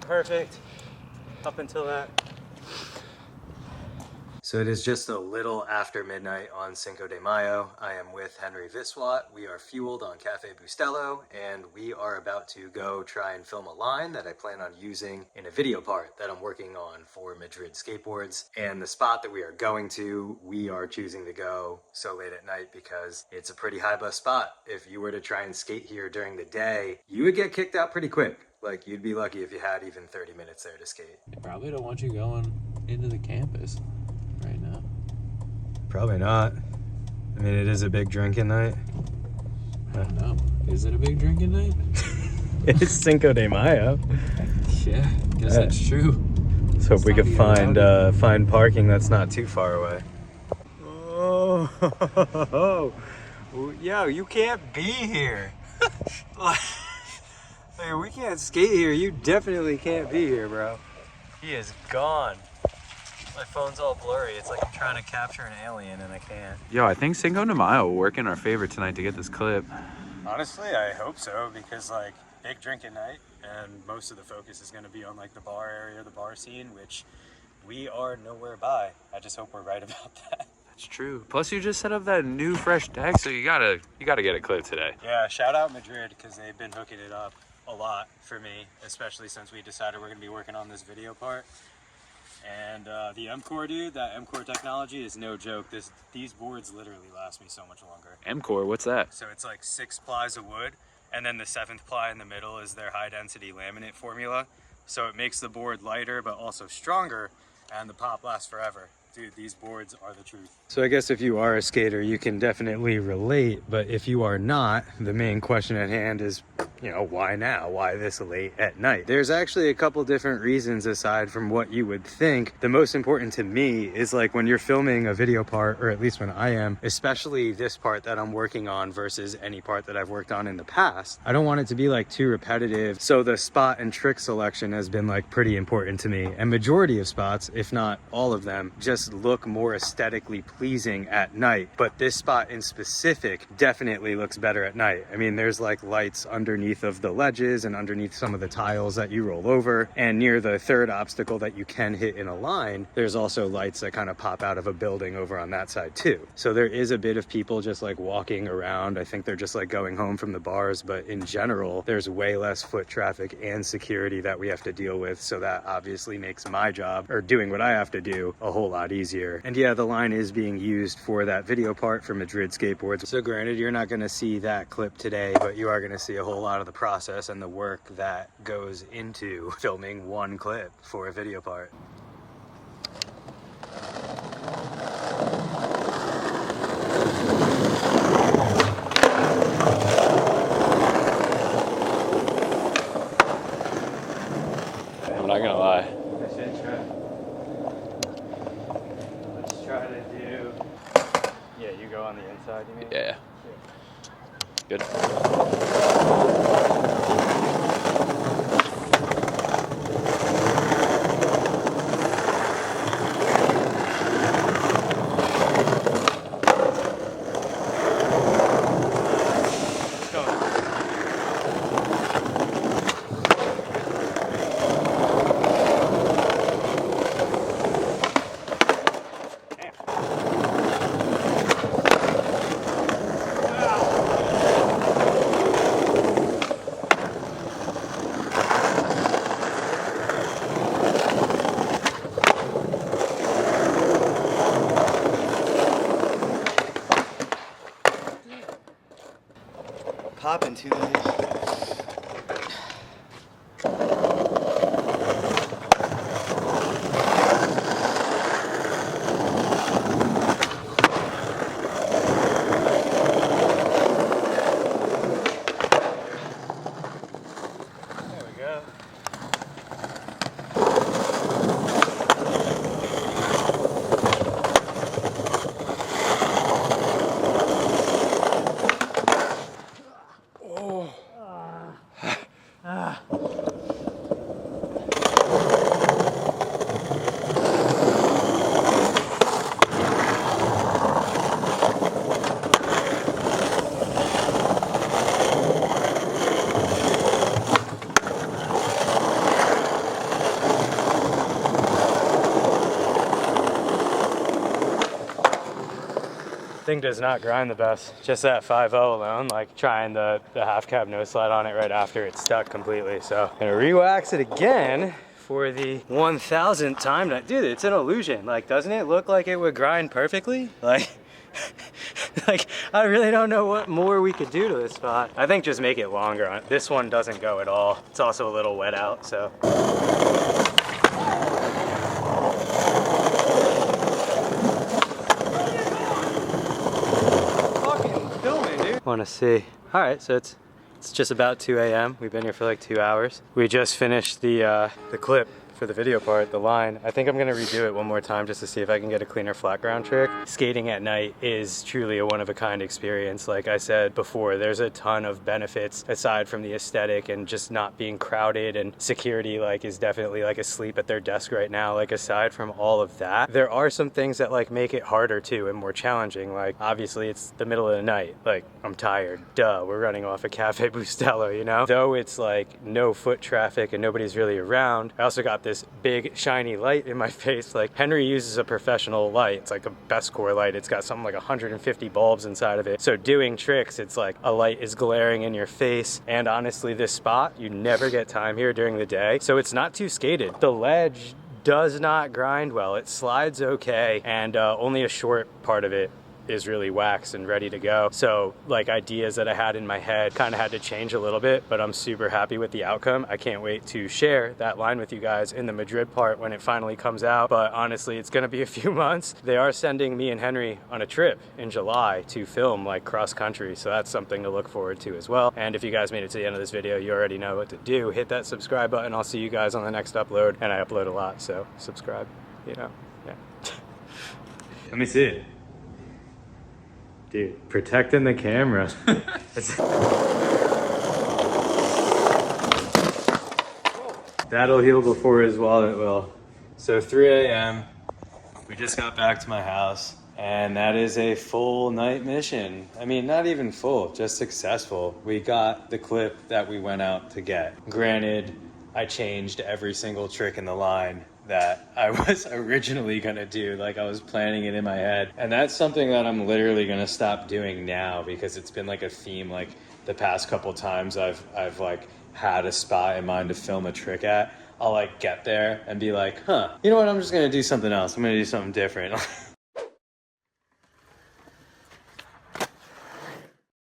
perfect up until that. So it is just a little after midnight on Cinco de Mayo. I am with Henry Viswat. We are fueled on Cafe Bustelo, and we are about to go try and film a line that I plan on using in a video part that I'm working on for Madrid Skateboards. And the spot that we are going to, we are choosing to go so late at night because it's a pretty high bus spot. If you were to try and skate here during the day, you would get kicked out pretty quick. Like, you'd be lucky if you had even 30 minutes there to skate. They probably don't want you going into the campus right now. Probably not. I mean, it is a big drinking night. I don't know. Is it a big drinking night? It's Cinco de Mayo. Yeah, guess that's true. Let's hope we can find parking that's not too far away. Oh, yo, you can't be here. Like, we can't skate here. You definitely can't be here, bro. He is gone. My phone's all blurry. It's like I'm trying to capture an alien and I can't. Yo, I think Cinco de Mayo will work in our favor tonight to get this clip. Honestly, I hope so, because like, big drinking night and most of the focus is going to be on like the bar area, the bar scene, which we are nowhere by. I just hope we're right about that. That's true. Plus you just set up that new fresh deck, so you gotta get a clip today. Yeah, shout out Madrid, because they've been hooking it up a lot for me, especially since we decided we're going to be working on this video part. And the M-Core, dude, that M-Core technology is no joke. These boards literally last me so much longer. M-Core, what's that? So it's like 6 plies of wood, and then the 7th ply in the middle is their high-density laminate formula. So it makes the board lighter, but also stronger, and the pop lasts forever. Dude, these boards are the truth. So I guess if you are a skater, you can definitely relate, but if you are not, the main question at hand is, you know, why now? Why this late at night? There's actually a couple different reasons aside from what you would think. The most important to me is like when you're filming a video part, or at least when I am, especially this part that I'm working on versus any part that I've worked on in the past, I don't want it to be like too repetitive. So the spot and trick selection has been like pretty important to me. And majority of spots, if not all of them, just look more aesthetically pleasing at night. But this spot in specific definitely looks better at night. I mean, there's like lights underneath of the ledges and underneath some of the tiles that you roll over, and near the third obstacle that you can hit in a line, there's also lights that kind of pop out of a building over on that side too. So there is a bit of people just like walking around. I think they're just like going home from the bars, but in general, there's way less foot traffic and security that we have to deal with. So that obviously makes my job, or doing what I have to do, a whole lot easier. And yeah, the line is being used for that video part for Madrid Skateboards. So granted, you're not gonna see that clip today, but you are gonna see a whole lot of the process and the work that goes into filming one clip for a video part. I'm not gonna lie. I should try. Let's try to do... Yeah, you go on the inside, you mean? Yeah. Good. Pop into this. thing does not grind the best. Just that 5.0 alone, like trying the half cab no slide on it right after it's stuck completely. So I'm gonna re-wax it again for the 1000th time. Dude, it's an illusion. Like, doesn't it look like it would grind perfectly? Like, like, I really don't know what more we could do to this spot. I think just make it longer. This one doesn't go at all. It's also a little wet out, so. Fucking filming, dude. Wanna see. All right, so it's just about 2 a.m. We've been here for like 2 hours. We just finished the clip for the video part, the line. I think I'm gonna redo it one more time just to see if I can get a cleaner flat ground trick. Skating at night is truly a one-of-a-kind experience. Like I said before, there's a ton of benefits aside from the aesthetic and just not being crowded, and security like is definitely like asleep at their desk right now. Like, aside from all of that, there are some things that like make it harder too and more challenging. Like, obviously it's the middle of the night. Like, I'm tired. Duh, we're running off a Cafe Bustelo, you know? Though it's like no foot traffic and nobody's really around, I also got this big shiny light in my face. Like, Henry uses a professional light. It's like a best core light. It's got something like 150 bulbs inside of it. So doing tricks, it's like a light is glaring in your face. And honestly, this spot, you never get time here during the day. So it's not too skated. The ledge does not grind well. It slides okay, and only a short part of it is really waxed and ready to go. So like, ideas that I had in my head kind of had to change a little bit, but I'm super happy with the outcome. I can't wait to share that line with you guys in the Madrid part when it finally comes out. But honestly, it's gonna be a few months. They are sending me and Henry on a trip in July to film like cross country. So that's something to look forward to as well. And if you guys made it to the end of this video, you already know what to do. Hit that subscribe button. I'll see you guys on the next upload. And I upload a lot, so subscribe, you know, yeah. Let me see it. Dude, protecting the camera. That'll heal before his wallet will. So 3 a.m. We just got back to my house, and that is a full night mission. I mean, not even full, just successful. We got the clip that we went out to get. Granted, I changed every single trick in the line that I was originally gonna do. Like, I was planning it in my head, and that's something that I'm literally gonna stop doing now, because it's been like a theme. Like, the past couple times I've like had a spot in mind to film a trick at, I'll like get there and be like, huh, you know what, I'm just gonna do something else. I'm gonna do something different.